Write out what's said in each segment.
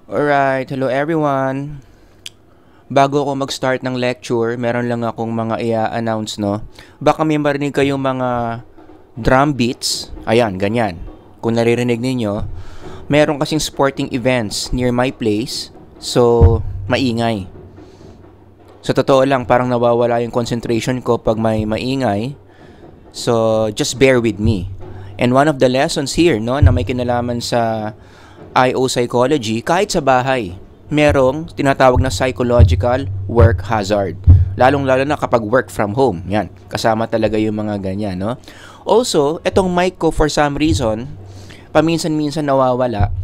Alright, hello everyone. Bago ako mag-start ng lecture, meron lang akong mga i-announce, no? Baka may marinig kayong mga drum beats. Ayan, ganyan. Kung naririnig ninyo, meron kasing sporting events near my place. So, maingay. Sa totoo lang, parang nawawala yung concentration ko pag may maingay. So, just bear with me. And one of the lessons here, no, na may kinalaman sa IO psychology, kahit sa bahay, merong tinatawag na psychological work hazard. Lalong-lalo na kapag work from home. Yan, kasama talaga yung mga ganyan, no? Also, etong mic ko for some reason, paminsan-minsan nawawala.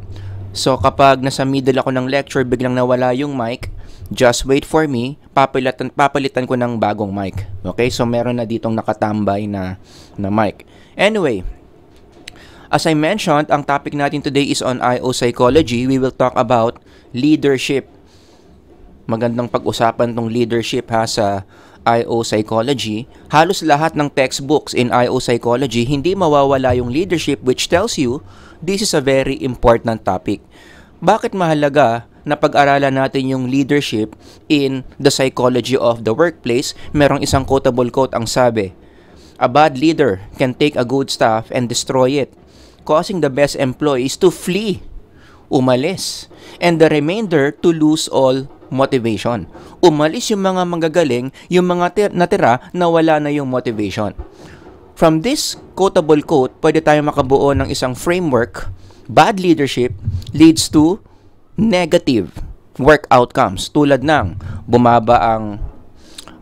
So, kapag nasa middle ako ng lecture, biglang nawala yung mic, just wait for me, papalitan ko ng bagong mic. Okay? So, meron na ditong nakatambay na mic. Anyway, as I mentioned, ang topic natin today is on IO psychology. We will talk about leadership. Magandang pag-usapan tong leadership sa IO psychology. Halos lahat ng textbooks in IO psychology, hindi mawawala yung leadership, which tells you this is a very important topic. Bakit mahalaga na pag-aralan natin yung leadership in the psychology of the workplace? Merong isang quotable quote ang sabi, "A bad leader can take a good staff and destroy it, causing the best employees to flee, umalis, and the remainder to lose all motivation." Umalis yung mga manggagaling, yung mga natira na wala na yung motivation. From this quotable quote, pwede tayo makabuo ng isang framework. Bad leadership leads to negative work outcomes, tulad ng bumaba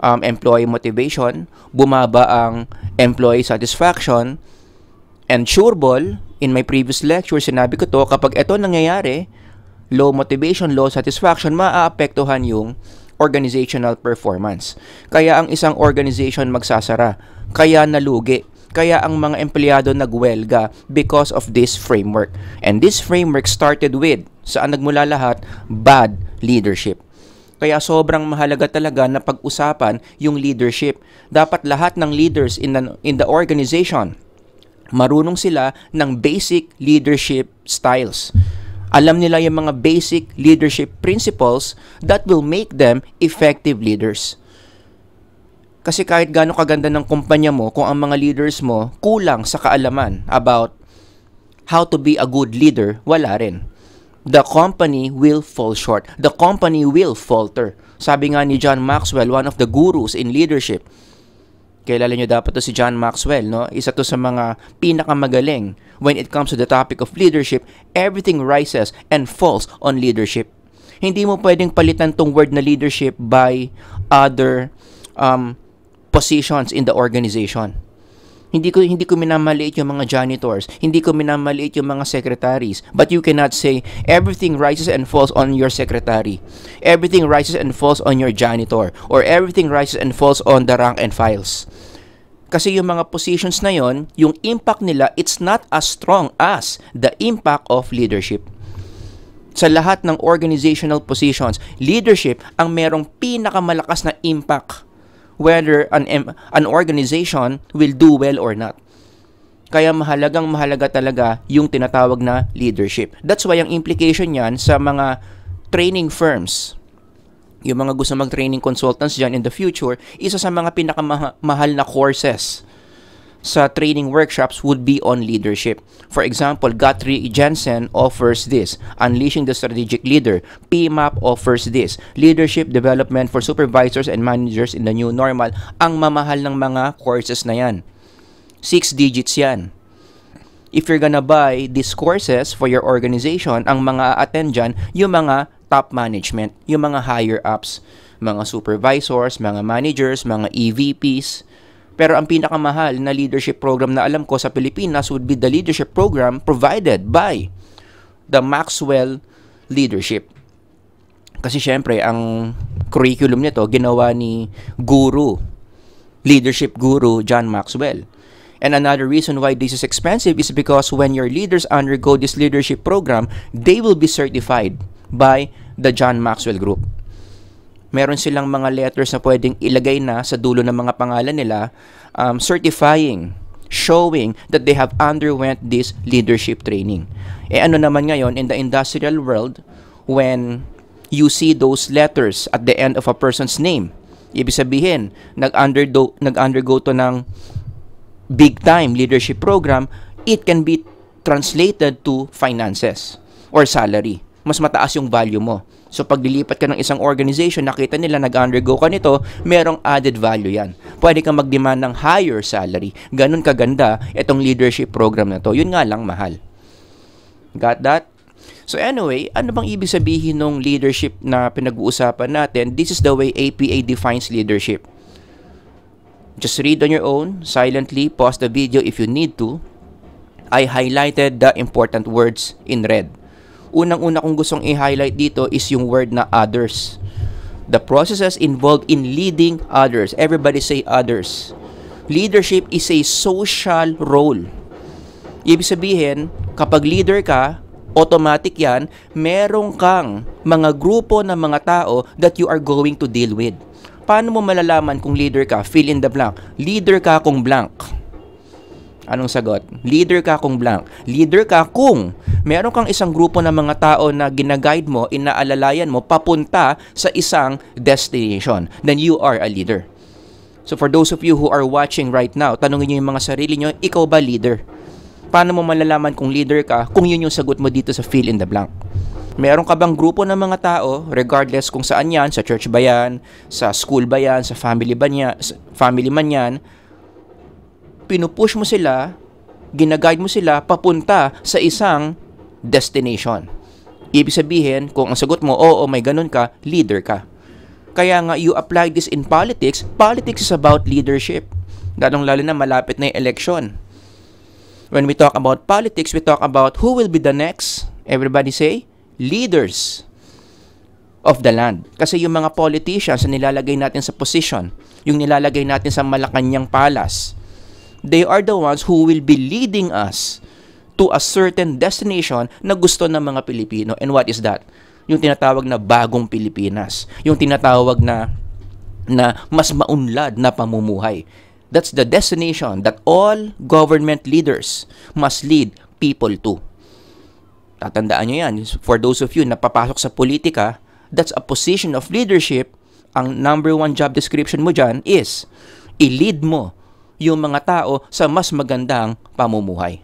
ang employee motivation, bumaba ang employee satisfaction, and sureball, in my previous lecture, sinabi ko to, kapag ito nangyayari, low motivation, low satisfaction, maaapektuhan yung organizational performance. Kaya ang isang organization magsasara, kaya nalugi, kaya ang mga empleyado nagwelga because of this framework. And this framework started with, saan nagmula lahat? Bad leadership. Kaya sobrang mahalaga talaga na pag-usapan yung leadership. Dapat lahat ng leaders in the organization, marunong sila ng basic leadership styles. Alam nila yung mga basic leadership principles that will make them effective leaders. Kasi kahit gaano kaganda ng kumpanya mo, kung ang mga leaders mo kulang sa kaalaman about how to be a good leader, wala rin. The company will fall short. The company will falter. Sabi nga ni John Maxwell, one of the gurus in leadership, kilala nyo dapat to si John Maxwell, no? Isa to sa mga pinakamagaling when it comes to the topic of leadership. Everything rises and falls on leadership. Hindi mo pwedeng palitan tong word na leadership by other positions in the organization. Hindi ko minamaliit yung mga janitors, hindi ko minamaliit yung mga secretaries, but you cannot say everything rises and falls on your secretary, everything rises and falls on your janitor, or everything rises and falls on the rank and files. Kasi yung mga positions na yon, yung impact nila, it's not as strong as the impact of leadership. Sa lahat ng organizational positions, leadership ang merong pinakamalakas na impact whether an organization will do well or not. Kaya mahalaga talaga yung tinatawag na leadership. That's why ang implication yan sa mga training firms, yung mga gusto mag-training consultants dyan in the future, isa sa mga pinakamahal na courses sa training workshops would be on leadership. For example, Guthrie Jensen offers this, Unleashing the Strategic Leader. PMAP offers this, Leadership Development for Supervisors and Managers in the New Normal. Ang mamahal ng mga courses na yan. 6 digits yan. If you're gonna buy these courses for your organization, ang mga attend dyan, yung mga top management, yung mga higher ups, mga supervisors, mga managers, mga EVPs. Pero ang pinakamahal na leadership program na alam ko sa Pilipinas would be the leadership program provided by the Maxwell Leadership. Kasi syempre, ang curriculum nito ginawa ni leadership guru John Maxwell. And another reason why this is expensive is because when your leaders undergo this leadership program, they will be certified by the John Maxwell Group. Meron silang mga letters na pwedeng ilagay na sa dulo ng mga pangalan nila, certifying, showing that they have underwent this leadership training. Ano naman ngayon, in the industrial world, when you see those letters at the end of a person's name. Ibig sabihin, nag-undergo to ng big time leadership program, it can be translated to finances or salary. Mas mataas yung value mo. So pag dilipat ka ng isang organization, nakita nila nag-undergo ka nito, merong added value yan. Pwede kang mag-demand ng higher salary. Ganun kaganda itong leadership program na to. Yun nga lang mahal. Got that? So anyway, ano bang ibig sabihin ng leadership na pinag-uusapan natin? This is the way APA defines leadership. Just read on your own, silently, pause the video if you need to. I highlighted the important words in red. Unang-una kong gustong i-highlight dito is yung word na others. The processes involved in leading others. Everybody say others. Leadership is a social role. Ibig sabihin, kapag leader ka, automatic yan, merong kang mga grupo ng mga tao that you are going to deal with. Paano mo malalaman kung leader ka? Fill in the blank. Leader ka kung blank. Anong sagot? Leader ka kung blank. Leader ka kung meron kang isang grupo ng mga tao na ginaguide mo, inaalalayan mo, papunta sa isang destination. Then you are a leader. So for those of you who are watching right now, tanungin nyo yung mga sarili nyo, ikaw ba leader? Paano mo malalaman kung leader ka kung yun yung sagot mo dito sa fill in the blank? Meron ka bang grupo ng mga tao, regardless kung saan yan, sa church ba yan, sa school ba yan, sa family man yan, pinupush mo sila, ginaguide mo sila papunta sa isang destination. Ibig sabihin, kung ang sagot mo, oo, may ganun ka, leader ka. Kaya nga, you apply this in politics. Politics is about leadership. Lalong-lalo na malapit na yung election. When we talk about politics, we talk about who will be the next, everybody say, leaders of the land. Kasi yung mga politicians na nilalagay natin sa position, yung nilalagay natin sa Malacanang Palace, they are the ones who will be leading us to a certain destination na gusto ng mga Pilipino. And what is that? Yung tinatawag na bagong Pilipinas. Yung tinatawag na mas maunlad na pamumuhay. That's the destination that all government leaders must lead people to. Tatandaan nyo yan. For those of you na papasok sa politika, that's a position of leadership. Ang number one job description mo dyan is i-lead mo yung mga tao sa mas magandang pamumuhay.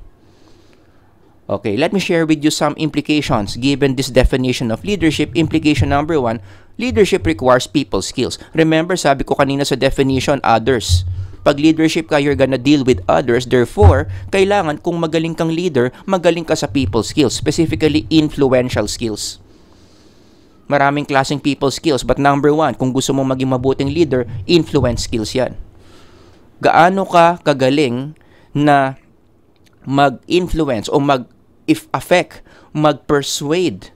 Okay, let me share with you some implications given this definition of leadership. Implication number 1, leadership requires people skills. Remember, sabi ko kanina sa definition, others. Pag leadership ka, you're gonna deal with others. Therefore, kailangan kung magaling kang leader, magaling ka sa people skills, specifically influential skills. Maraming klaseng people skills, but number 1, kung gusto mong maging mabuting leader, influence skills yan. Gaano ka kagaling na mag-influence o mag-affect, mag-persuade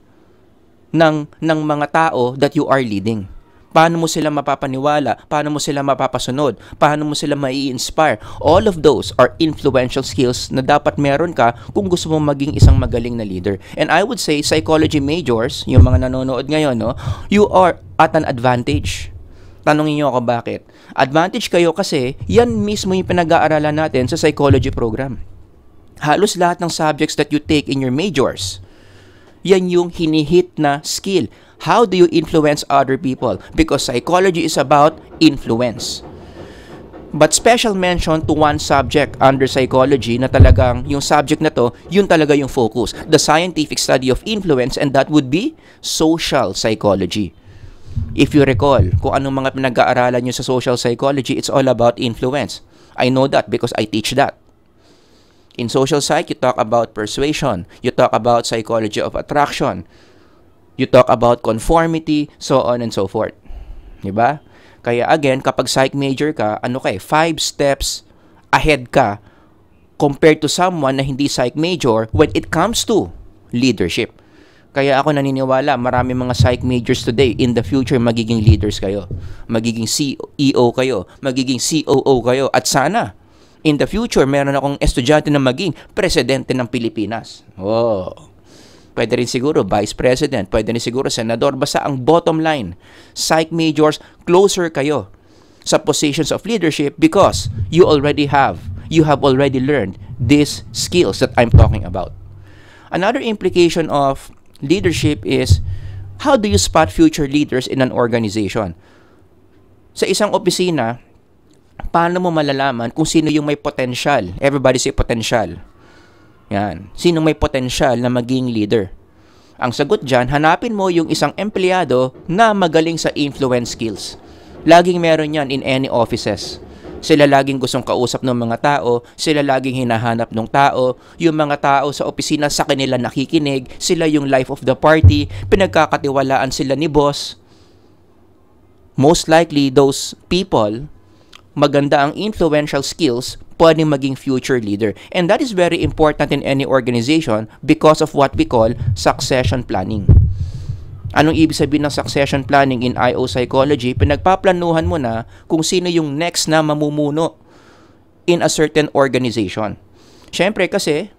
ng mga tao that you are leading. Paano mo sila mapapaniwala? Paano mo sila mapapasunod? Paano mo sila mai-inspire? All of those are influential skills na dapat meron ka kung gusto mo maging isang magaling na leader. And I would say, psychology majors, yung mga nanonood ngayon, no, you are at an advantage. Tanungin niyo ako bakit. Advantage kayo kasi yan mismo yung pinag-aaralan natin sa psychology program. Halos lahat ng subjects that you take in your majors, yan yung hinihit na skill. How do you influence other people? Because psychology is about influence. But special mention to one subject under psychology na talagang yung subject na to, yun talaga yung focus. The scientific study of influence, and that would be social psychology. If you recall, kung anong mga pinag-aaralan nyo sa social psychology, it's all about influence. I know that because I teach that. In social psych, you talk about persuasion. You talk about psychology of attraction. You talk about conformity, so on and so forth. Diba? Kaya again, kapag psych major ka, 5 steps ahead ka compared to someone na hindi psych major when it comes to leadership. Kaya ako naniniwala, marami mga psych majors today, in the future, magiging leaders kayo. Magiging CEO kayo. Magiging COO kayo. At sana, in the future, meron akong estudyante na maging presidente ng Pilipinas. Oh. Pwede rin siguro vice president. Pwede rin siguro senador. Basta ang bottom line, psych majors, closer kayo sa positions of leadership because you have already learned these skills that I'm talking about. Another implication of leadership is How do you spot future leaders in an organization? Sa isang opisina, paano mo malalaman kung sino yung may potential? Everybody say potential. Yan. Sino may potential na maging leader? Ang sagot dyan, hanapin mo yung isang empleyado na magaling sa influence skills. Laging meron yan in any offices. Sila laging gustong kausap ng mga tao, sila laging hinahanap ng tao, yung mga tao sa opisina sa kanila nakikinig, sila yung life of the party, pinagkakatiwalaan sila ni boss. Most likely, those people, maganda ang influential skills, pwedeng maging future leader. And that is very important in any organization because of what we call succession planning. Anong ibig sabihin ng succession planning in IO psychology? Pinagpaplanuhan mo na kung sino yung next na mamumuno in a certain organization. Siyempre kasi,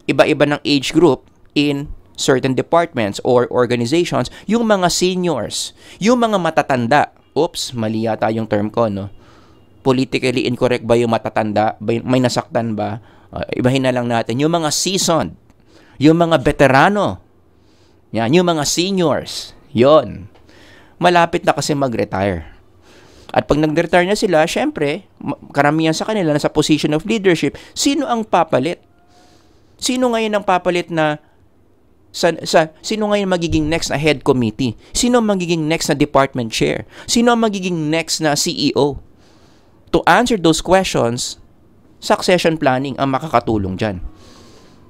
iba-iba ng age group in certain departments or organizations, yung mga seniors, yung mga matatanda. Oops, mali yata yung term ko, no? Politically incorrect ba yung matatanda? May nasaktan ba? Ibahin na lang natin. Yung mga seasoned, yung mga veterano, yan, yung mga seniors, yon. Malapit na kasi mag-retire. At pag nag-retire na sila, syempre, karamihan sa kanila nasa position of leadership, sino ang papalit? Sino ngayon ang papalit na sino ngayon magiging next na head committee? Sino magiging next na department chair? Sino magiging next na CEO? To answer those questions, succession planning ang makakatulong dyan.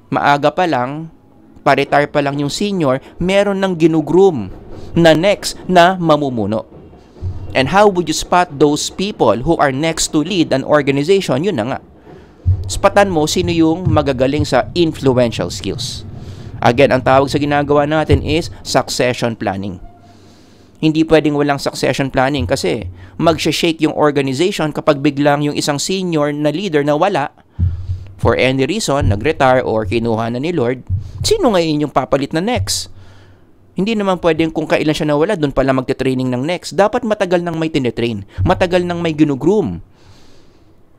Maaga pa lang, pa-retire pa lang yung senior, meron ng ginugroom na next na mamumuno. And how would you spot those people who are next to lead an organization? Yun na nga. Spatan mo sino yung magagaling sa influential skills. Again, ang tawag sa ginagawa natin is succession planning. Hindi pwedeng walang succession planning kasi magsha-shake yung organization kapag biglang yung isang senior na leader na wala for any reason, nag-retire or kinuha na ni Lord. Sino ngayon yung papalit na next? Hindi naman pwedeng kung kailan siya nawala, doon pala magte-training ng next. Dapat matagal nang may tinetrain, matagal nang may ginugroom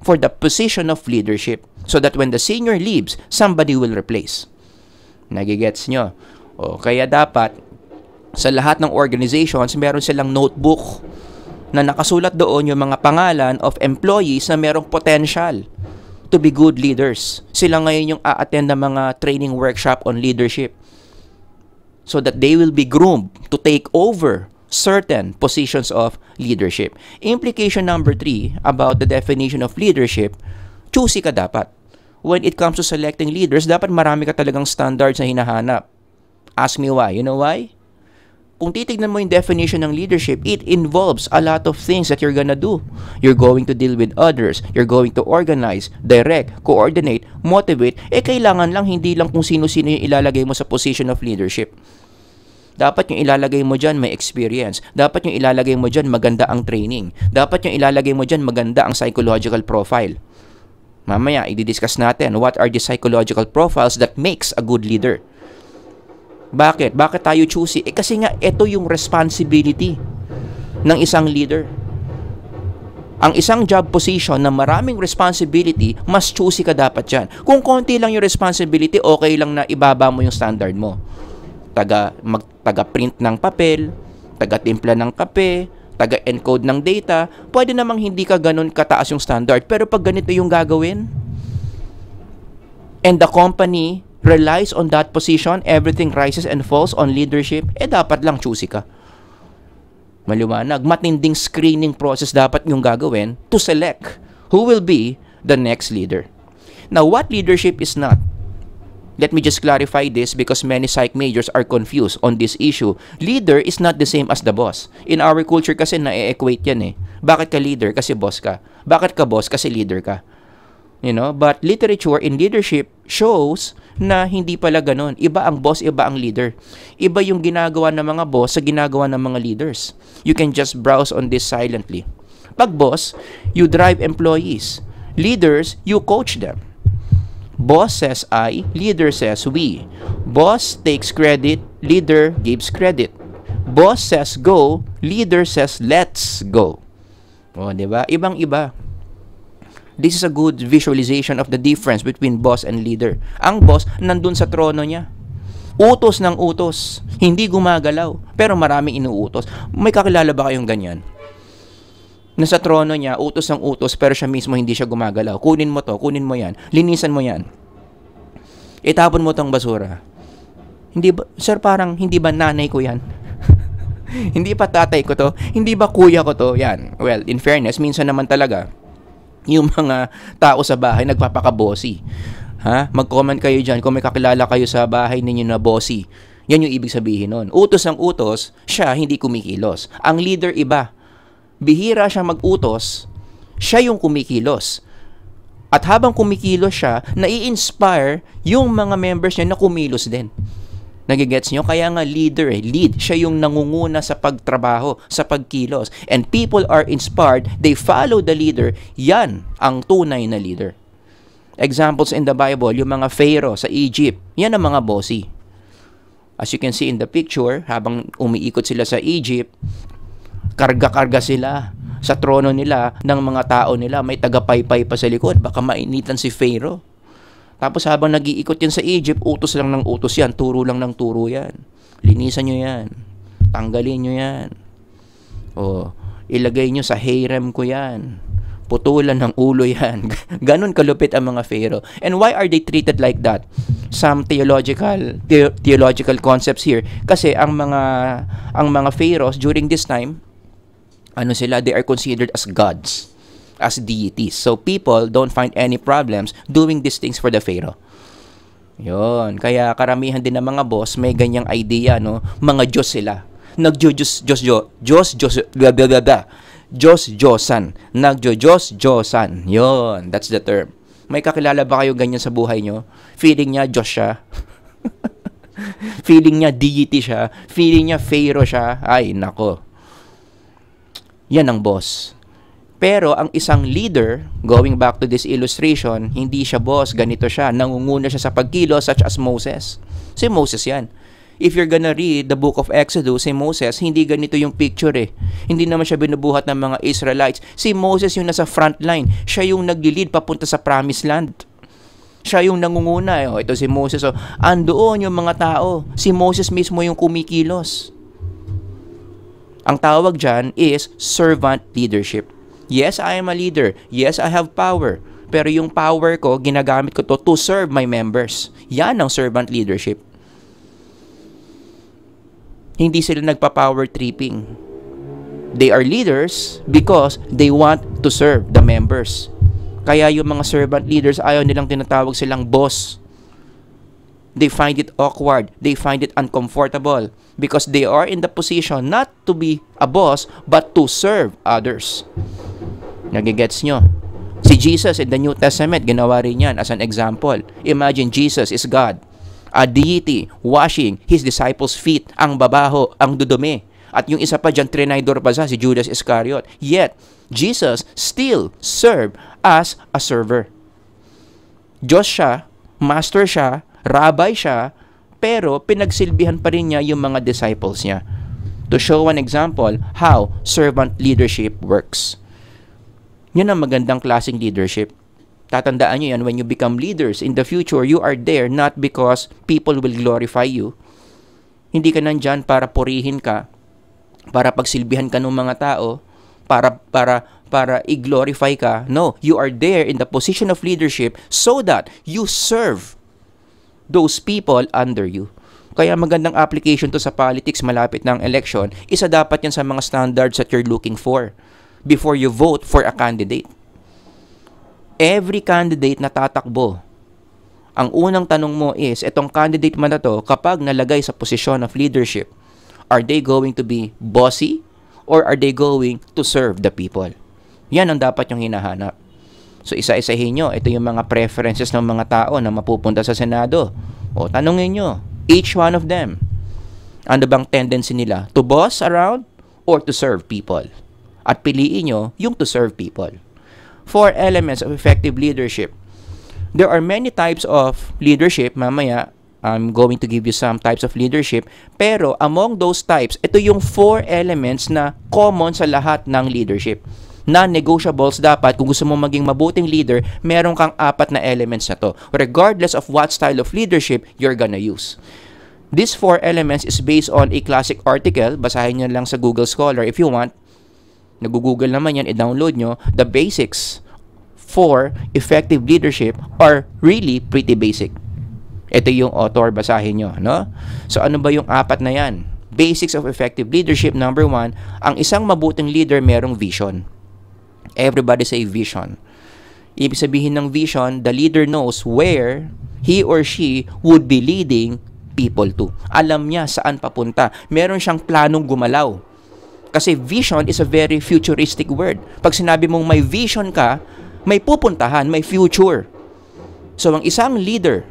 for the position of leadership so that when the senior leaves, somebody will replace. Nagigets nyo? O, kaya dapat sa lahat ng organizations, meron silang notebook na nakasulat doon yung mga pangalan of employees na merong potential to be good leaders. Sila ngayon yung a-attend ng mga training workshop on leadership so that they will be groomed to take over certain positions of leadership. Implication number 3 about the definition of leadership, choosy ka dapat. When it comes to selecting leaders, dapat marami ka talagang standards na hinahanap. Ask me why. You know why? Kung titignan mo yung definition ng leadership, it involves a lot of things that you're gonna do. You're going to deal with others. You're going to organize, direct, coordinate, motivate. Kailangan lang, hindi lang kung sino-sino yung ilalagay mo sa position of leadership. Dapat yung ilalagay mo dyan may experience. Dapat yung ilalagay mo dyan maganda ang training. Dapat yung ilalagay mo dyan maganda ang psychological profile. Mamaya, i-discuss natin what are the psychological profiles that makes a good leader. Bakit? Bakit tayo choosy? Kasi nga, ito yung responsibility ng isang leader. Ang isang job position na maraming responsibility, mas choosy ka dapat dyan. Kung konti lang yung responsibility, okay lang na ibaba mo yung standard mo. Taga-print ng papel, taga-timpla ng kape, taga-encode ng data, pwede namang hindi ka ganun kataas yung standard. Pero pag ganito yung gagawin, and the company relies on that position, everything rises and falls on leadership, dapat lang choosy ka. Maliwanag, matinding screening process dapat yung gagawin to select who will be the next leader. Now, what leadership is not? Let me just clarify this because many psych majors are confused on this issue. Leader is not the same as the boss. In our culture kasi na-equate yan eh. Bakit ka leader? Kasi boss ka. Bakit ka boss? Kasi leader ka. You know, but literature in leadership shows na hindi pala ganun. Iba ang boss, iba ang leader. Iba yung ginagawa ng mga boss sa ginagawa ng mga leaders. You can just browse on this silently. Pag boss, you drive employees. Leaders, you coach them. Boss says I, leader says we. Boss takes credit, leader gives credit. Boss says go, leader says let's go. O, diba? Ibang-iba. This is a good visualization of the difference between boss and leader. Ang boss, nandun sa trono niya. Utos ng utos. Hindi gumagalaw. pero maraming inuutos. May kakilala ba kayong ganyan? Nasa trono niya, utos ng utos, pero siya mismo hindi siya gumagalaw. Kunin mo to, kunin mo yan, linisan mo yan. Itapon mo tong basura. Hindi ba, sir, parang hindi ba nanay ko yan? Hindi pa tatay ko to? Hindi ba kuya ko to? Yan. Well, in fairness, minsan naman talaga, yung mga tao sa bahay nagpapaka-bossy. Ha? Mag-comment kayo dyan kung may kakilala kayo sa bahay ninyo na bossy. Yan yung ibig sabihin nun. Utos ang utos, siya hindi kumikilos. Ang leader iba. Bihira siya mag-utos, siya yung kumikilos. At habang kumikilos siya, nai-inspire yung mga members niya na kumilos din. Nagigets nyo? Kaya nga leader lead. Siya yung nangunguna sa pagtrabaho, sa pagkilos. And people are inspired, they follow the leader. Yan ang tunay na leader. Examples in the Bible, yung mga Pharaoh sa Egypt, yan ang mga bossy. As you can see in the picture, habang umiikot sila sa Egypt, karga-karga sila sa trono nila ng mga tao nila. May tagapaypay pa sa likod. Baka mainitan si Pharaoh. Tapos habang nag-iikot yan sa Egypt, utos lang ng utos yan, turo lang ng turo yan. Linisan nyo yan. Tanggalin nyo yan. O, ilagay nyo sa harem ko yan. Putulan ng ulo yan. Ganon kalupit ang mga Pharaoh. And why are they treated like that? Some theological concepts here. Kasi ang mga Pharaohs during this time, they are considered as gods, as deities. So people don't find any problems doing these things for the Pharaoh. Yon. Kaya karamihan din ng mga boss may ganyang idea, no? Mga Diyos sila. Nagjo-Diyos-Diyosan. Yon. That's the term. May kakilala ba kayo ganyan sa buhay nyo? Feeling niya Diyos siya. Feeling niya deity siya. Feeling niya Pharaoh siya. Ay, nako. Yan ang boss. Pero ang isang leader, going back to this illustration, hindi siya boss, ganito siya. Nangunguna siya sa pagkilos such as Moses. Si Moses yan. If you're gonna read the book of Exodus, si Moses, hindi ganito yung picture eh. Hindi naman siya binubuhat ng mga Israelites. Si Moses yung nasa front line. Siya yung nag-lead papunta sa promised land. Siya yung nangunguna. Ito si Moses. Andoon yung mga tao. Si Moses mismo yung kumikilos. Ang tawag dyan is servant leadership. Yes, I am a leader. Yes, I have power. Pero yung power ko, ginagamit ko to serve my members. Yan ang servant leadership. Hindi sila nagpa-power tripping. They are leaders because they want to serve the members. Kaya yung mga servant leaders, ayaw nilang tinatawag silang boss. They find it awkward. They find it uncomfortable because they are in the position not to be a boss but to serve others. Nagigets nyo? Si Jesus in the New Testament, ginawa rin yan as an example. Imagine Jesus is God, a deity, washing his disciples' feet, ang babaho, ang dudumi. At yung isa pa dyan, trinidor pa siya, si Judas Iscariot. Yet, Jesus still served as a server. Diyos siya, master siya, rabbi siya, pero pinagsilbihan pa rin niya yung mga disciples niya. To show an example how servant leadership works. Yan ang magandang klaseng leadership. Tatandaan nyo yan, when you become leaders in the future, you are there not because people will glorify you. Hindi ka nandyan para purihin ka, para pagsilbihan ka ng mga tao, para i-glorify ka. No, you are there in the position of leadership so that you serve those people under you. Kaya magandang application to sa politics, malapit ng election. Isa dapat yan sa mga standards that you're looking for before you vote for a candidate. Every candidate na tatakbo, ang unang tanong mo is, etong candidate man na to, kapag nalagay sa posisyon of leadership, are they going to be bossy or are they going to serve the people? Yan ang dapat yung hinahanap. So isa-isahin nyo, ito yung mga preferences ng mga tao na mapupunta sa Senado. O tanungin nyo, each one of them, ano bang tendency nila? To boss around or to serve people? At piliin nyo yung to serve people. 4 elements of effective leadership. There are many types of leadership. Mamaya, I'm going to give you some types of leadership. Pero among those types, ito yung 4 elements na common sa lahat ng leadership. Non-negotiables dapat, kung gusto mo maging mabuting leader, meron kang 4 na elements na to. Regardless of what style of leadership you're gonna use. These 4 elements is based on a classic article. Basahin nyo lang sa Google Scholar if you want. Nag-google naman yan, i-download nyo. The basics for effective leadership are really pretty basic. Ito yung author, basahin nyo, no? So ano ba yung 4 na yan? Basics of effective leadership, number 1, ang isang mabuting leader merong vision. Everybody say vision. Ibig sabihin ng vision, the leader knows where he or she would be leading people to. Alam niya saan papunta. Meron siyang planong gumalaw. Kasi vision is a very futuristic word. Pag sinabi mong may vision ka, may pupuntahan, may future. So ang isang leader,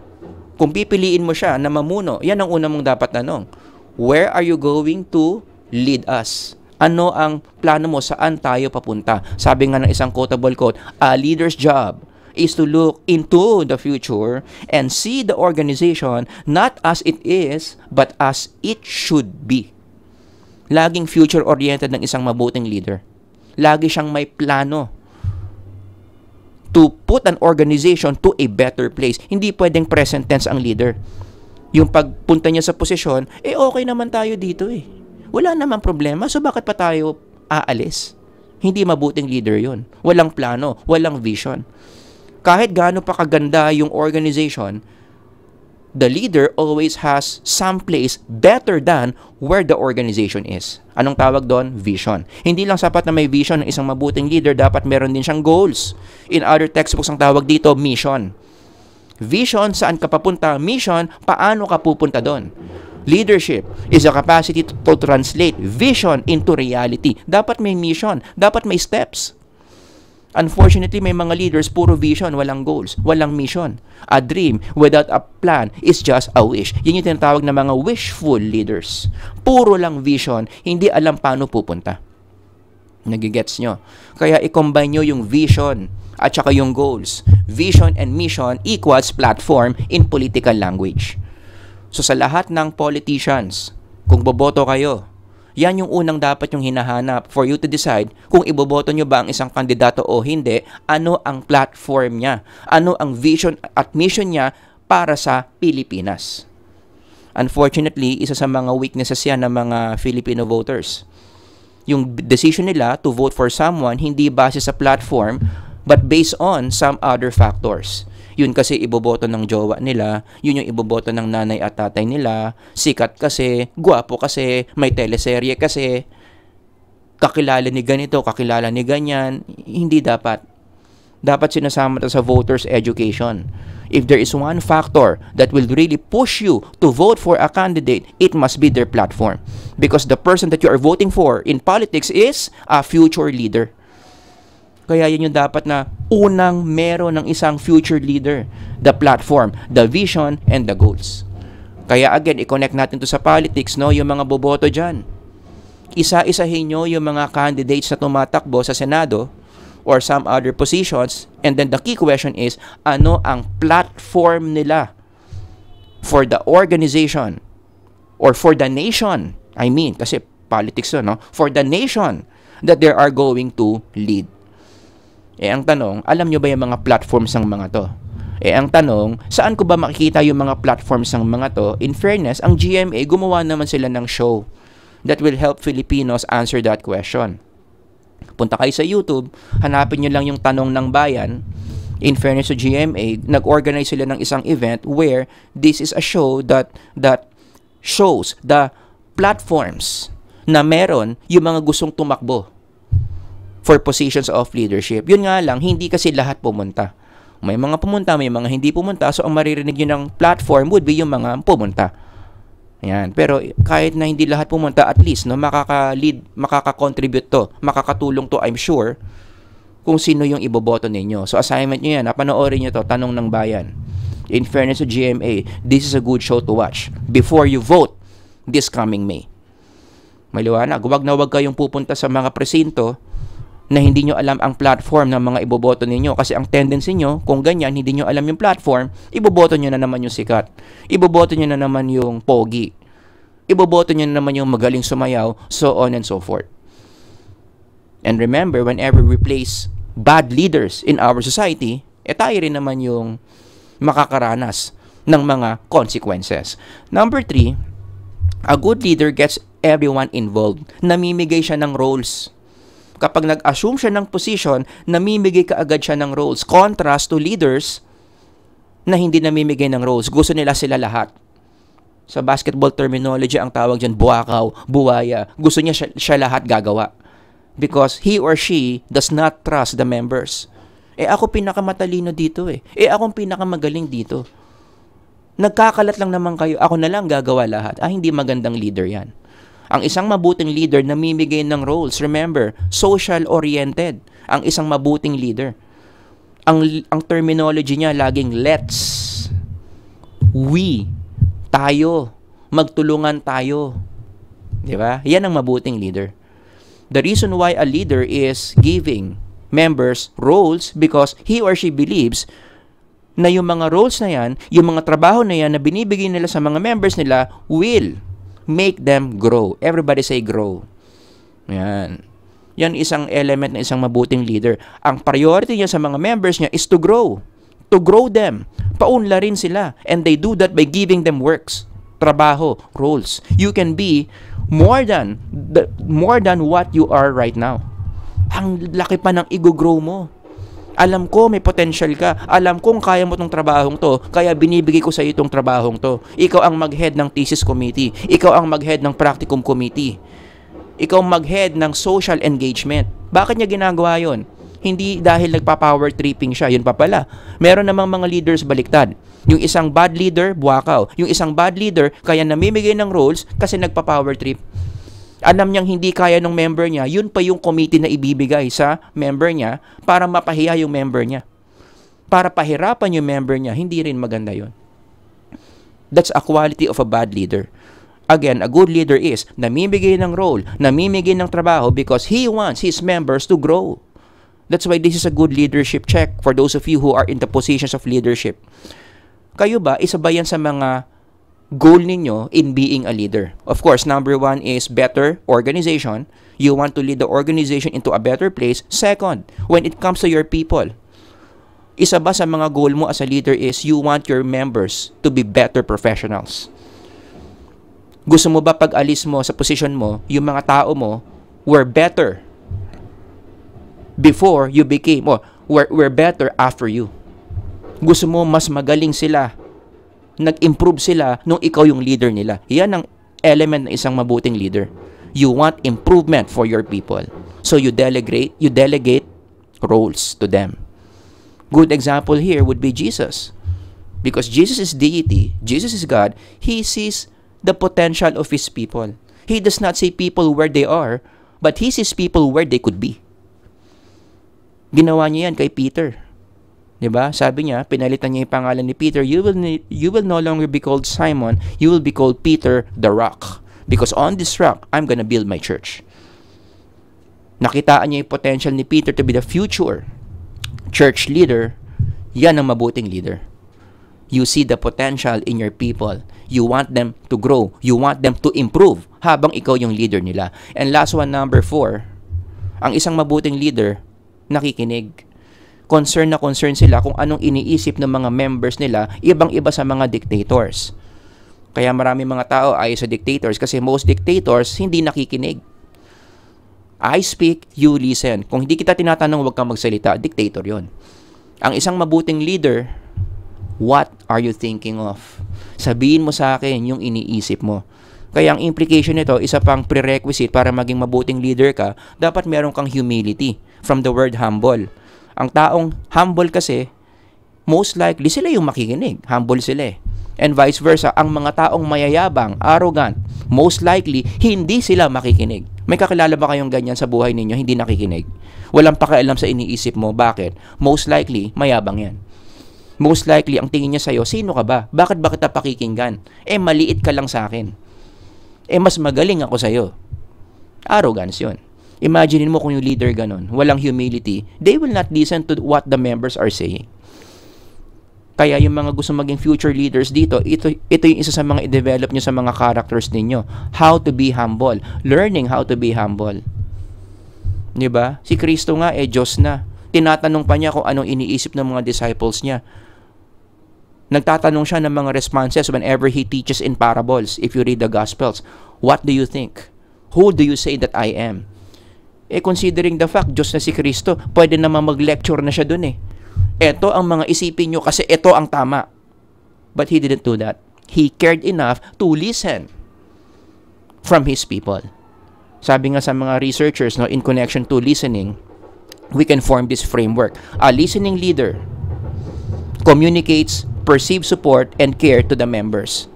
kung pipiliin mo siya na mamuno, yan ang una mong dapat tanong. Where are you going to lead us? Ano ang plano mo? Saan tayo papunta? Sabi nga ng isang quotable quote, a leader's job is to look into the future and see the organization not as it is, but as it should be. Laging future-oriented ng isang mabuting leader. Lagi siyang may plano to put an organization to a better place. Hindi pwedeng present tense ang leader. Yung pagpunta niya sa posisyon, okay naman tayo dito Wala namang problema, so bakit pa tayo aalis? Hindi mabuting leader yun. Walang plano, walang vision. Kahit gaano pa kaganda yung organization, the leader always has some place better than where the organization is. Anong tawag doon? Vision. Hindi lang sapat na may vision ng isang mabuting leader, dapat meron din siyang goals. In other textbooks, ang tawag dito, mission. Vision, saan ka papunta? Mission, paano ka pupunta doon? Leadership is a capacity to translate vision into reality. Dapat may mission, dapat may steps. Unfortunately, may mga leaders, puro vision, walang goals, walang mission. A dream without a plan is just a wish. Yan yung tinatawag na mga wishful leaders. Puro lang vision, hindi alam paano pupunta. Nagigets nyo? Kaya i-combine nyo yung vision at saka yung goals. Vision and mission equals platform in political language. So sa lahat ng politicians, kung boboto kayo, yan yung unang dapat yung hinahanap for you to decide kung iboboto nyo ba ang isang kandidato o hindi, ano ang platform niya, ano ang vision at mission niya para sa Pilipinas. Unfortunately, isa sa mga weaknesses yan ng mga Filipino voters. Yung decision nila to vote for someone hindi base sa platform but based on some other factors. Yun kasi iboboto ng jowa nila, yun yung iboboto ng nanay at tatay nila, sikat kasi, guwapo kasi, may teleserye kasi, kakilala ni ganito, kakilala ni ganyan. Hindi dapat. Dapat sinasama ito sa voters' education. If there is one factor that will really push you to vote for a candidate, it must be their platform. Because the person that you are voting for in politics is a future leader. Kaya yun yung dapat na unang meron ng isang future leader. The platform, the vision, and the goals. Kaya again, i-connect natin to sa politics, no? Yung mga boboto dyan. Isa-isahin nyo yung mga candidates na tumatakbo sa Senado or some other positions. And then the key question is, ano ang platform nila for the organization or for the nation? I mean, kasi politics to, no? For the nation that they are going to lead. Ang tanong, alam nyo ba yung mga platforms ng mga to? Ang tanong, saan ko ba makikita yung mga platforms ng mga to? In fairness, ang GMA, gumawa naman sila ng show that will help Filipinos answer that question. Punta kayo sa YouTube, hanapin nyo lang yung tanong ng bayan. In fairness to GMA, nag-organize sila ng isang event where this is a show that shows the platforms na meron yung mga gustong tumakbo for positions of leadership. Yun nga lang, hindi kasi lahat pumunta. May mga pumunta, may mga hindi pumunta. So, ang maririnig nyo ng platform would be yung mga pumunta. Ayan. Pero, kahit na hindi lahat pumunta, at least, no, makaka-lead, makaka-contribute to, makakatulong to, I'm sure, kung sino yung iboboto ninyo. So, assignment nyo yan. Panoorin nyo to, Tanong ng Bayan. In fairness to GMA, this is a good show to watch before you vote this coming May. Maliwanag. Huwag na huwag kayong pupunta sa mga presinto na hindi nyo alam ang platform ng mga iboboto ninyo. Kasi ang tendency nyo, kung ganyan, hindi nyo alam yung platform, iboboto nyo na naman yung sikat. Iboboto nyo na naman yung pogi. Iboboto nyo na naman yung magaling sumayaw, so on and so forth. And remember, whenever we place bad leaders in our society, tayo rin naman yung makakaranas ng mga consequences. Number 3, A good leader gets everyone involved. Namimigay siya ng roles. Kapag nag-assume siya ng position, namimigay kaagad siya ng roles. Contrast to leaders na hindi namimigay ng roles. Gusto nila sila lahat. Sa basketball terminology, ang tawag dyan, buwakaw, buwaya. Gusto niya siya lahat gagawa. Because he or she does not trust the members. Ako pinakamatalino dito akong pinakamagaling dito. Nagkakalat lang naman kayo, ako na lang gagawa lahat. Hindi magandang leader yan. Ang isang mabuting leader, namimigay ng roles. Remember, social-oriented. Ang isang mabuting leader. Ang terminology niya laging let's, we, tayo, magtulungan tayo. Diba? Yan ang mabuting leader. The reason why a leader is giving members roles because he or she believes na yung mga roles na yan, yung mga trabaho na yan na binibigay nila sa mga members nila will make them grow. Everybody say grow. Yan. Yan isang element na isang mabuting leader. Ang priority niya sa mga members niya is to grow. To grow them. Paunlarin sila. And they do that by giving them works. Trabaho, roles. You can be more than what you are right now. Ang laki pa ng i-grow mo. Alam ko may potential ka. Alam kong kaya mo tong trabahong to. Kaya binibigay ko sa iyo tong trabahong to. Ikaw ang mag-head ng thesis committee. Ikaw ang mag-head ng practicum committee. Ikaw mag-head ng social engagement. Bakit niya ginagawa yon? Hindi dahil nagpa-power tripping siya. Yun pa pala. Meron namang mga leaders baliktad. Yung isang bad leader, buwakaw. Yung isang bad leader, kaya namimigay ng roles kasi nagpa-power trip. Alam niyang hindi kaya ng member niya, yun pa yung committee na ibibigay sa member niya para mapahiya yung member niya. Para pahirapan yung member niya, hindi rin maganda yun. That's a quality of a bad leader. Again, a good leader is namimigay ng role, namimigay ng trabaho because he wants his members to grow. That's why this is a good leadership check for those of you who are in the positions of leadership. Kayo ba, isa ba yan sa mga goal ninyo in being a leader? Of course, number one is better organization. You want to lead the organization into a better place. Second, when it comes to your people, isa ba sa mga goal mo as a leader is you want your members to be better professionals? Gusto mo ba pag alis mo sa position mo, yung mga tao mo were better before you became, or were better after you? Gusto mo mas magaling sila, nag-improve sila nung ikaw yung leader nila. Yan ang element ng isang mabuting leader. You want improvement for your people. So you delegate roles to them. Good example here would be Jesus. Because Jesus is deity, Jesus is God, He sees the potential of His people. He does not see people where they are, but He sees people where they could be. Ginawa niya yan kay Peter. Diba? Sabi niya, pinalitan niya yung pangalan ni Peter, you will no longer be called Simon, you will be called Peter the Rock. Because on this rock, I'm gonna build my church. Nakitaan niya yung potential ni Peter to be the future church leader. Yan ang mabuting leader. You see the potential in your people. You want them to grow. You want them to improve habang ikaw yung leader nila. And last one, number 4, ang isang mabuting leader, nakikinig. Concern sila kung anong iniisip ng mga members nila, ibang-iba sa mga dictators. Kaya marami mga tao ayaw sa dictators kasi most dictators hindi nakikinig. I speak, you listen. Kung hindi kita tinatanong, huwag kang magsalita. Dictator yon. Ang isang mabuting leader, what are you thinking of? Sabihin mo sa akin yung iniisip mo. Kaya ang implication nito, isa pang prerequisite para maging mabuting leader ka, dapat meron kang humility. From the word humble. Ang taong humble kasi, most likely sila yung makikinig. Humble sila eh. And vice versa, ang mga taong mayayabang, arrogant, most likely, hindi sila makikinig. May kakilala ba kayong ganyan sa buhay ninyo, hindi nakikinig? Walang pakialam sa iniisip mo. Bakit? Most likely, mayabang yan. Most likely, ang tingin niya sa'yo, sino ka ba? Bakit ba kita pakikinggan? Maliit ka lang sa akin. Mas magaling ako sa'yo. Arrogance yun. Imagine mo kung yung leader ganun, walang humility, they will not listen to what the members are saying. Kaya yung mga gusto maging future leaders dito, ito yung isa sa mga i-develop nyo sa mga characters ninyo. How to be humble. Learning how to be humble. Diba? Si Kristo nga, Diyos na. Tinatanong pa niya kung anong iniisip ng mga disciples niya. Nagtatanong siya ng mga responses whenever he teaches in parables. If you read the Gospels, what do you think? Who do you say that I am? Considering the fact, Diyos na si Kristo, pwede naman mag-lecture na siya dun Ito ang mga isipin nyo kasi ito ang tama. But he didn't do that. He cared enough to listen from his people. Sabi nga sa mga researchers, in connection to listening, we can form this framework. A listening leader communicates, perceives support, and care to the members.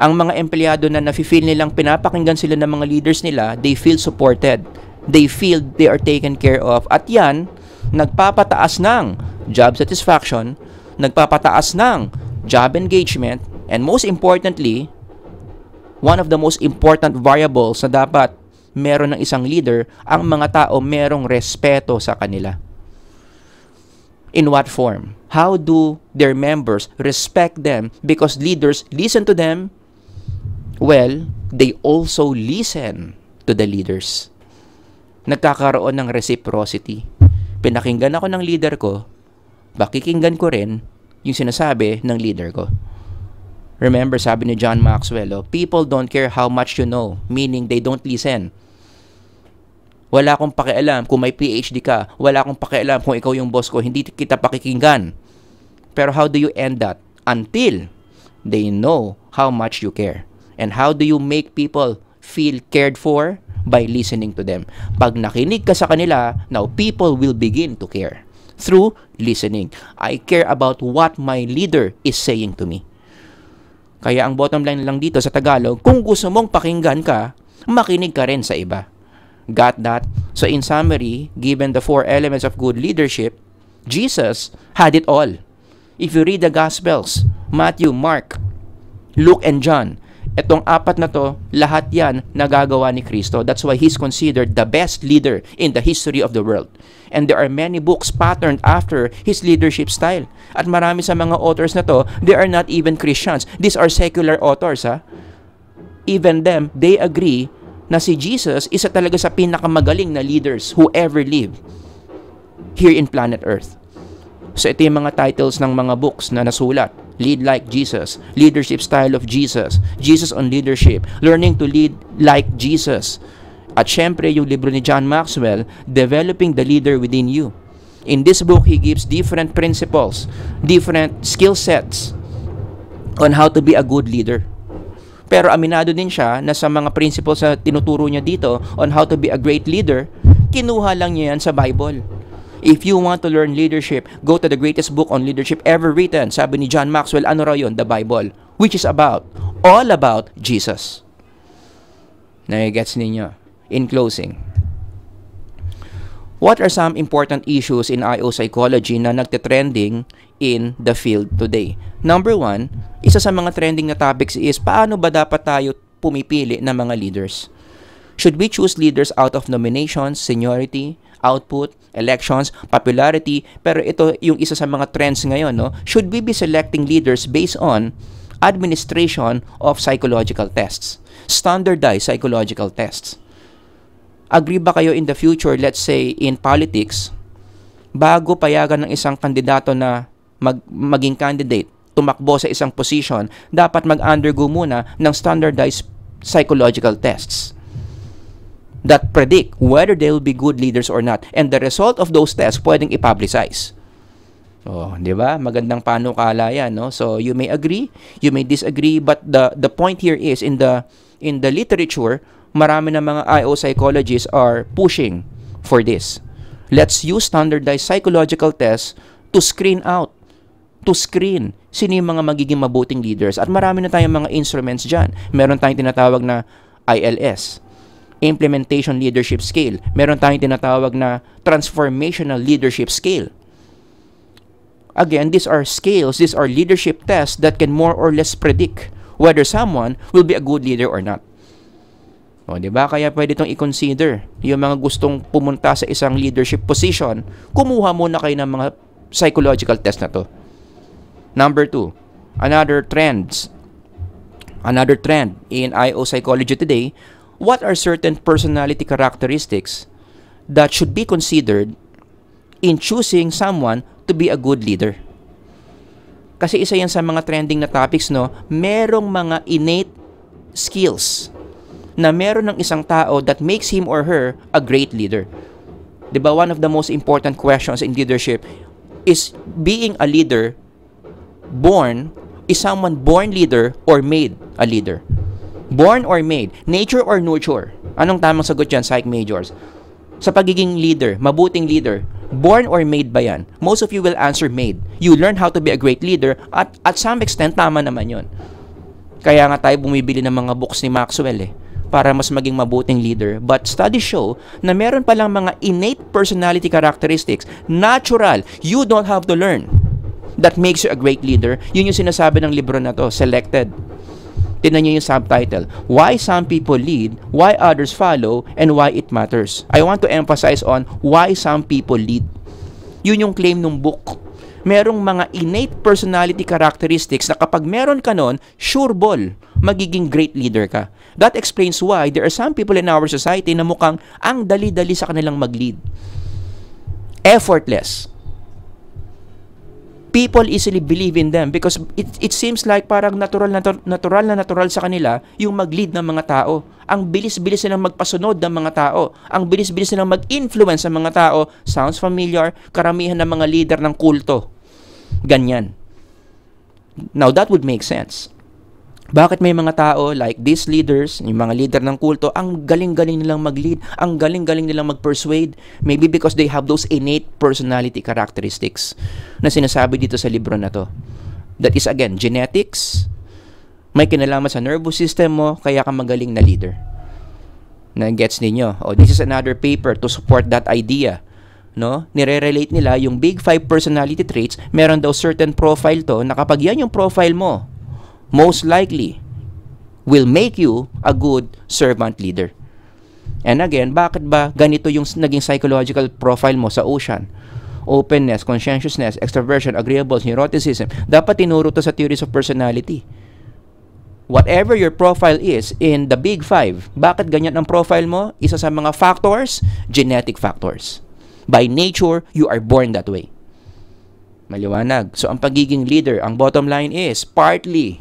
Ang mga empleyado na nafe-feel nilang pinapakinggan sila ng mga leaders nila, they feel supported. They feel they are taken care of. At yan, nagpapataas ng job satisfaction, nagpapataas ng job engagement, and most importantly, one of the most important variables na dapat meron ng isang leader, ang mga tao merong respeto sa kanila. In what form? How do their members respect them? Because leaders listen to them. Well, they also listen to the leaders. Nagkakaroon ng reciprocity. Pinakinggan ako ng leader ko, pakikinggan ko rin yung sinasabi ng leader ko. Remember, sabi ni John Maxwell, people don't care how much you know, meaning they don't listen. Wala akong pakialam kung may PhD ka. Wala akong pakialam kung ikaw yung boss ko. Hindi kita pakikinggan. Pero how do you end that? Until they know how much you care. And how do you make people feel cared for? By listening to them. Pag nakinig ka sa kanila, now people will begin to care. Through listening. I care about what my leader is saying to me. Kaya ang bottom line lang dito sa Tagalog, kung gusto mong pakinggan ka, makinig ka rin sa iba. Got that? So in summary, given the 4 elements of good leadership, Jesus had it all. If you read the Gospels, Matthew, Mark, Luke, and John, itong 4 na to, lahat yan nagagawa ni Kristo. That's why He's considered the best leader in the history of the world. And there are many books patterned after His leadership style. At marami sa mga authors na to, they are not even Christians. These are secular authors. Even them, they agree na si Jesus isa talaga sa pinakamagaling na leaders who ever lived here in planet Earth. So ito yung mga titles ng mga books na nasulat. Lead Like Jesus, Leadership Style of Jesus, Jesus on Leadership, Learning to Lead Like Jesus. At syempre yung libro ni John Maxwell, Developing the Leader Within You. In this book, he gives different principles, different skill sets on how to be a good leader. Pero aminado din siya na sa mga principles na tinuturo niya dito on how to be a great leader, kinuha lang niya yan sa Bible. If you want to learn leadership, go to the greatest book on leadership ever written. Sabi ni John Maxwell, ano raw yun? The Bible. Which is all about Jesus. Nagigets ninyo? In closing, what are some important issues in IO psychology na nagte-trending in the field today? Number 1, isa sa mga trending na topics is paano ba dapat tayo pumipili ng mga leaders? Should we choose leaders out of nominations, seniority, output, elections, popularity? Pero ito yung isa sa mga trends ngayon, no? Should we be selecting leaders based on administration of psychological tests, standardized psychological tests? Agree ba kayo in the future, let's say in politics, bago payagan ng isang kandidato na maging candidate, tumakbo sa isang position, dapat mag-undergo muna ng standardized psychological tests that predict whether they will be good leaders or not. And the result of those tests pwedeng i-publicize. Oh, di ba? Magandang panukala yan, no? So you may agree, you may disagree, but the point here is in the literature, marami na mga IO psychologists are pushing for this. Let's use standardized psychological tests to screen sino yung mga magiging mabuting leaders. At marami na tayong mga instruments dyan. Meron tayong tinatawag na ILS, Implementation Leadership Scale. Meron tayong tinatawag na Transformational Leadership Scale. Again, these are scales, these are leadership tests that can more or less predict whether someone will be a good leader or not. O, di ba? Kaya pwede itong i-consider. Yung mga gustong pumunta sa isang leadership position, kumuha muna kayo ng mga psychological test na to. Number 2, another trend in IO psychology today, what are certain personality characteristics that should be considered in choosing someone to be a good leader? Kasi isa yan sa mga trending na topics, no? Merong mga innate skills na meron ng isang tao that makes him or her a great leader. Diba, one of the most important questions in leadership is being a leader is someone born leader or made a leader? Born or made? Nature or nurture? Anong tamang sagot dyan, psych majors? Sa pagiging leader, mabuting leader, born or made ba yan? Most of you will answer made. You learn how to be a great leader at some extent, tama naman yon. Kaya nga tayo bumibili ng mga books ni Maxwell para mas maging mabuting leader. But studies show na meron palang mga innate personality characteristics, natural, you don't have to learn, that makes you a great leader. Yun yung sinasabi ng libro na to, Selected. Tingnan nyo yung subtitle, Why Some People Lead, Why Others Follow, and Why It Matters. I want to emphasize on why some people lead. Yun yung claim ng book. Merong mga innate personality characteristics na kapag meron ka nun, sure ball, magiging great leader ka. That explains why there are some people in our society na mukhang ang dali-dali sa kanilang mag-lead. Effortless. People easily believe in them because it seems like parang natural sa kanila yung mag-lead ng mga tao. Ang bilis-bilis nilang magpasunod ng mga tao. Ang bilis-bilis nilang mag-influence ng mga tao. Sounds familiar? Karamihan ng mga leader ng kulto. Ganyan. Now, that would make sense. Bakit may mga tao like these leaders, yung mga leader ng kulto, ang galing-galing nilang mag-lead, ang galing-galing nilang mag-persuade? Maybe because they have those innate personality characteristics na sinasabi dito sa libro na to. That is again, genetics, may kinalaman sa nervous system mo, kaya ka magaling na leader. Na-gets ninyo? Oh, this is another paper to support that idea. No? Nire-relate nila yung big 5 personality traits, meron daw certain profile to, na kapag yan yung profile mo, most likely will make you a good servant leader. And again, bakit ba ganito yung naging psychological profile mo sa Ocean? Openness, conscientiousness, extroversion, agreeables, neuroticism. Dapat tinuro to sa theories of personality. Whatever your profile is in the big 5, bakit ganyan ang profile mo? Isa sa mga factors, genetic factors. By nature, you are born that way. Maliwanag. So, ang pagiging leader, ang bottom line is, partly,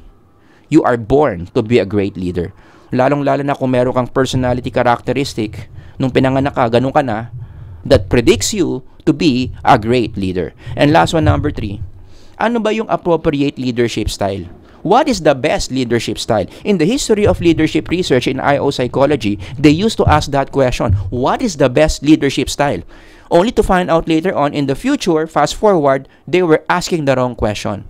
you are born to be a great leader. Lalong-lalo na kung meron kang personality characteristic, nung pinanganak ka, ganun ka na, that predicts you to be a great leader. And last one, number 3. Ano ba yung appropriate leadership style? What is the best leadership style? In the history of leadership research in IO psychology, they used to ask that question, what is the best leadership style? Only to find out later on in the future, fast forward, they were asking the wrong question.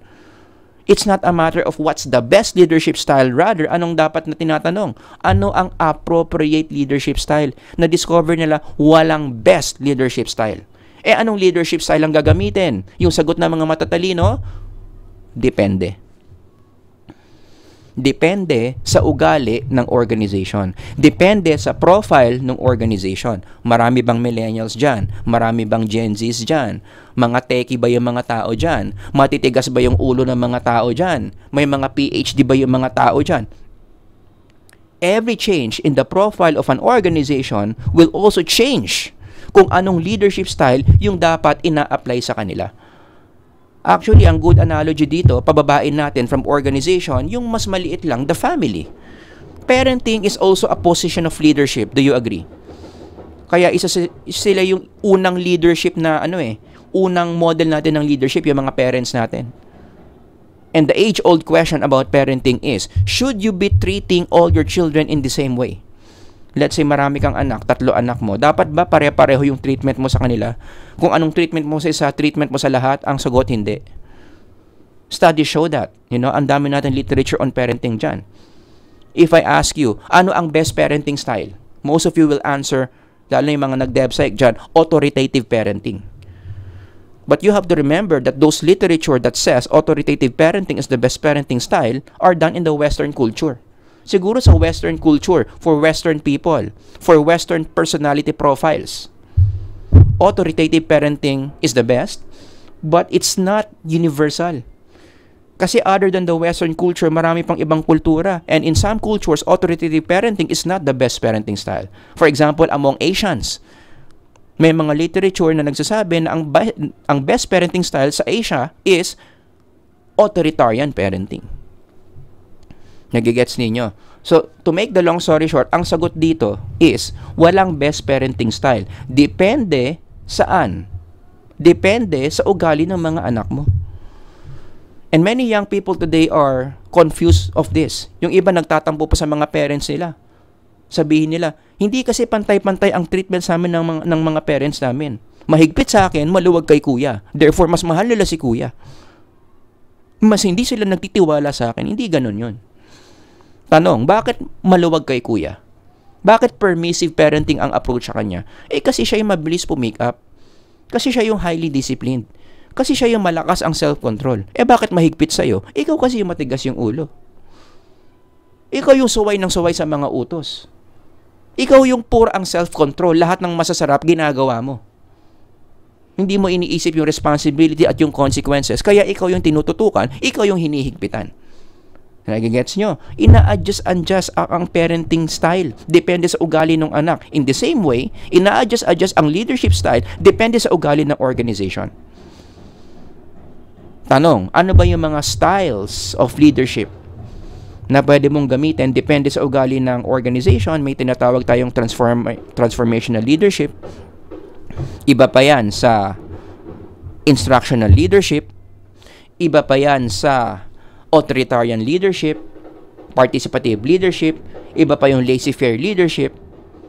It's not a matter of what's the best leadership style. Rather, anong dapat na tinatanong? Ano ang appropriate leadership style? Na-discover nila walang best leadership style. Anong leadership style ang gagamitin? Yung sagot ng mga matatalino? Depende. Depende sa ugali ng organization. Depende sa profile ng organization. Marami bang millennials dyan? Marami bang Gen Zs dyan? Mga techie ba yung mga tao dyan? Matitigas ba yung ulo ng mga tao dyan? May mga PhD ba yung mga tao dyan? Every change in the profile of an organization will also change kung anong leadership style yung dapat ina-apply sa kanila. Actually, ang good analogy dito, pababain natin from organization, yung mas maliit lang, the family. Parenting is also a position of leadership. Do you agree? Kaya isa sila yung unang leadership na unang model natin ng leadership, yung mga parents natin. And the age-old question about parenting is, should you be treating all your children in the same way? Let's say marami kang anak, 3 anak mo. Dapat ba pare-pareho yung treatment mo sa kanila? Kung anong treatment mo sa isa, treatment mo sa lahat, ang sagot hindi. Studies show that. Ang dami natin literature on parenting dyan. If I ask you, ano ang best parenting style? Most of you will answer, lalo na yung mga nag-DevPsych dyan, authoritative parenting. But you have to remember that those literature that says authoritative parenting is the best parenting style are done in the Western culture. Siguro sa Western culture, for Western people, for Western personality profiles. Authoritative parenting is the best, but it's not universal. Kasi other than the Western culture, marami pang ibang kultura. And in some cultures, authoritative parenting is not the best parenting style. For example, among Asians, may mga literature na nagsasabi na ang best parenting style sa Asia is authoritarian parenting. Nagigets ninyo? So, to make the long story short, ang sagot dito is walang best parenting style. Depende saan? Depende sa ugali ng mga anak mo. And many young people today are confused of this. Yung iba nagtatampo pa sa mga parents nila. Sabihin nila, hindi kasi pantay-pantay ang treatment sa amin ng mga parents namin. Mahigpit sa akin, maluwag kay kuya. Therefore, mas mahal nila si kuya. Mas hindi sila nagtitiwala sa akin. Hindi ganun yun. Tanong, bakit maluwag kay kuya? Bakit permissive parenting ang approach sa kanya? Kasi siya yung mabilis po-make up. Kasi siya yung highly disciplined. Kasi siya yung malakas ang self-control. Bakit mahigpit sa'yo? Ikaw kasi yung matigas yung ulo. Ikaw yung suway ng suway sa mga utos. Ikaw yung poor ang self-control. Lahat ng masasarap, ginagawa mo. Hindi mo iniisip yung responsibility at yung consequences. Kaya ikaw yung tinututukan, ikaw yung hinihigpitan. Nagigets nyo? Ina-adjust ang parenting style. Depende sa ugali ng anak. In the same way, ina-adjust ang leadership style. Depende sa ugali ng organization. Tanong, ano ba yung mga styles of leadership na pwede mong gamitin? Depende sa ugali ng organization. May tinatawag tayong transformational leadership. Iba pa yan sa instructional leadership. Iba pa yan sa authoritarian leadership, participative leadership. Iba pa yung laissez-faire leadership.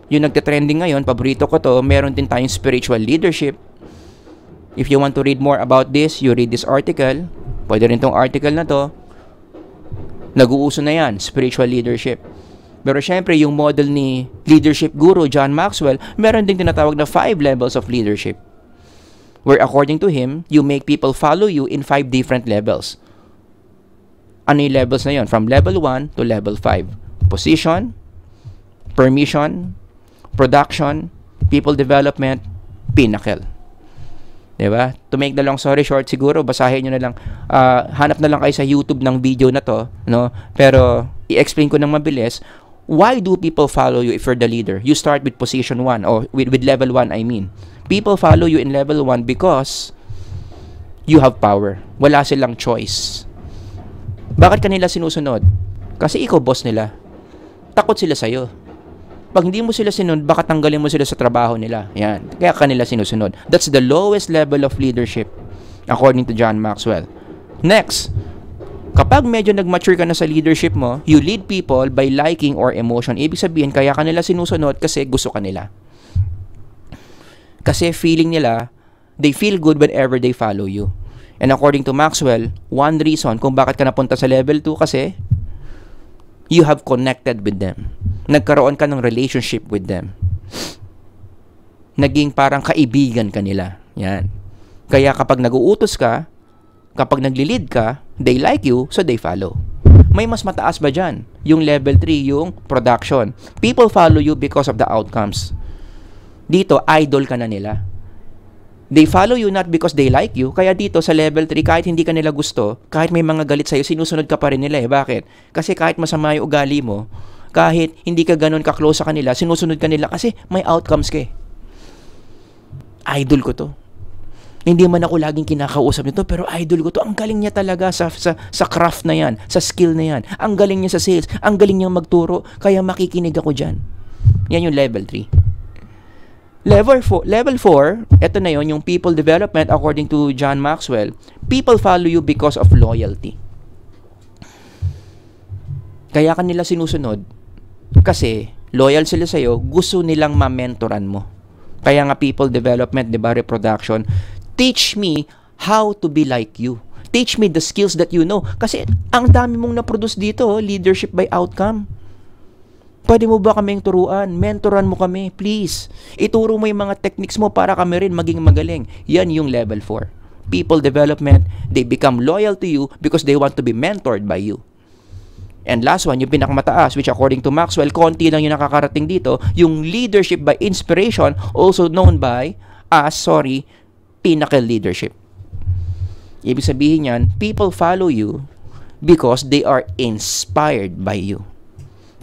Yung nagte-trending ngayon, paborito ko to, meron din tayong spiritual leadership. If you want to read more about this, you read this article. Pwede rin tong article na to. Nag-uuso na yan, spiritual leadership. Pero syempre, yung model ni leadership guru John Maxwell, meron ding tinatawag na 5 levels of leadership. Where according to him, you make people follow you in 5 different levels. Ano yung levels na yun? From level 1 to level 5. Position, permission, production, people development, pinnacle. Diba? To make the long story short, siguro basahin nyo na lang, hanap na lang kayo sa YouTube ng video na to, no? Pero i-explain ko ng mabilis. Why do people follow you if you're the leader? You start with position 1 or with level 1, I mean. People follow you in level 1 because you have power. Wala silang choice. Bakit kanila sinusunod? Kasi ikaw boss nila. Takot sila sa'yo. Pag hindi mo sila sinunod, baka tanggalin mo sila sa trabaho nila. Yan. Kaya kanila sinusunod. That's the lowest level of leadership according to John Maxwell. Next, kapag medyo nag-mature ka na sa leadership mo, you lead people by liking or emotion. Ibig sabihin, kaya kanila sinusunod kasi gusto kanila. Kasi feeling nila, they feel good whenever they follow you. And according to Maxwell, one reason kung bakit ka napunta sa level 2 kasi you have connected with them. Nagkaroon ka ng relationship with them. Naging parang kaibigan ka nila. Yan. Kaya kapag nag-uutos ka, kapag nagli-lead ka, they like you, so they follow. May mas mataas ba dyan? Yung level 3, yung production. People follow you because of the outcomes. Dito, idol ka na nila. They follow you not because they like you. Kaya dito sa level 3, kahit hindi ka nila gusto, kahit may mga galit sa'yo, sinusunod ka pa rin nila. Bakit? Kasi kahit masama yung ugali mo, kahit hindi ka ganun ka-close sa kanila, sinusunod ka nila kasi may outcomes ka. Idol ko to. Hindi man ako laging kinakausap nito, pero idol ko to. Ang galing niya talaga sa craft na yan, sa skill na yan. Ang galing niya sa sales, ang galing niya magturo, kaya makikinig ako dyan. Yan yung level 3. Level 4, ito na yon, yung people development according to John Maxwell. People follow you because of loyalty. Kaya kanila sinusunod kasi loyal sila sa'yo, gusto nilang ma-mentoran mo. Kaya nga people development, diba, reproduction, teach me how to be like you. Teach me the skills that you know. Kasi ang dami mong na-produce dito, leadership by outcome. Pwede mo ba kaming turuan? Mentoran mo kami, please. Ituro mo yung mga techniques mo para kami rin maging magaling. Yan yung level 4. People development, they become loyal to you because they want to be mentored by you. And last one, yung pinakamataas, which according to Maxwell, konti lang yung nakakarating dito, yung leadership by inspiration, also known by pinnacle leadership. Ibig sabihin yan, people follow you because they are inspired by you.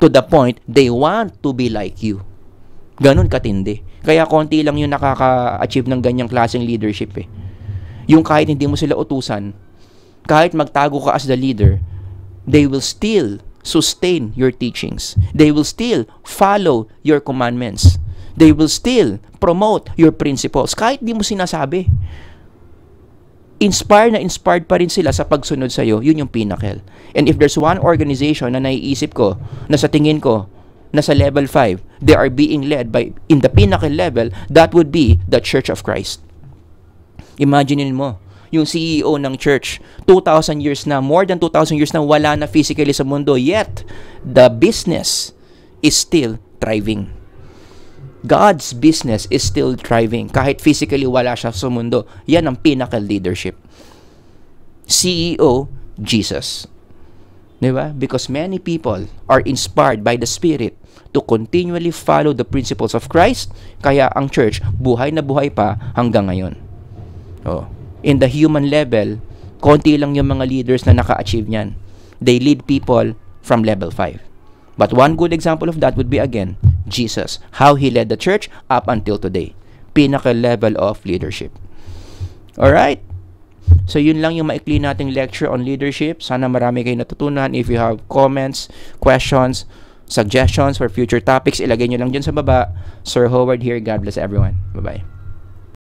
To the point, they want to be like you. Ganun katindi. Kaya konti lang yung nakaka-achieve ng ganyang klaseng leadership eh. Yung kahit hindi mo sila utusan, Kahit magtago ka as the leader, they will still sustain your teachings. They will still follow your commandments. They will still promote your principles. Kahit di mo sinasabi. Inspired pa rin sila sa pagsunod sa'yo. Yun yung pinnacle. And if there's one organization na naiisip ko, na sa tingin ko, na sa level 5, they are being led by, in the pinnacle level, that would be the Church of Christ. Imaginein mo, yung CEO ng church, 2,000 years na, more than 2,000 years na, wala na physically sa mundo, yet, the business is still thriving. God's business is still thriving. Kahit physically wala siya sa mundo. Yan ang pinnacle leadership. CEO, Jesus. Diba? Because many people are inspired by the Spirit to continually follow the principles of Christ. Kaya ang church, buhay na buhay pa hanggang ngayon. Oh. In the human level, konti lang yung mga leaders na naka-achieve niyan. They lead people from level 5. But one good example of that would be, again, Jesus. How He led the church up until today. Pinnacle level of leadership. Alright? So, yun lang yung maikli nating lecture on leadership. Sana marami kayo natutunan. If you have comments, questions, suggestions for future topics, ilagay nyo lang dyan sa baba. Sir Howard here. God bless everyone. Bye-bye.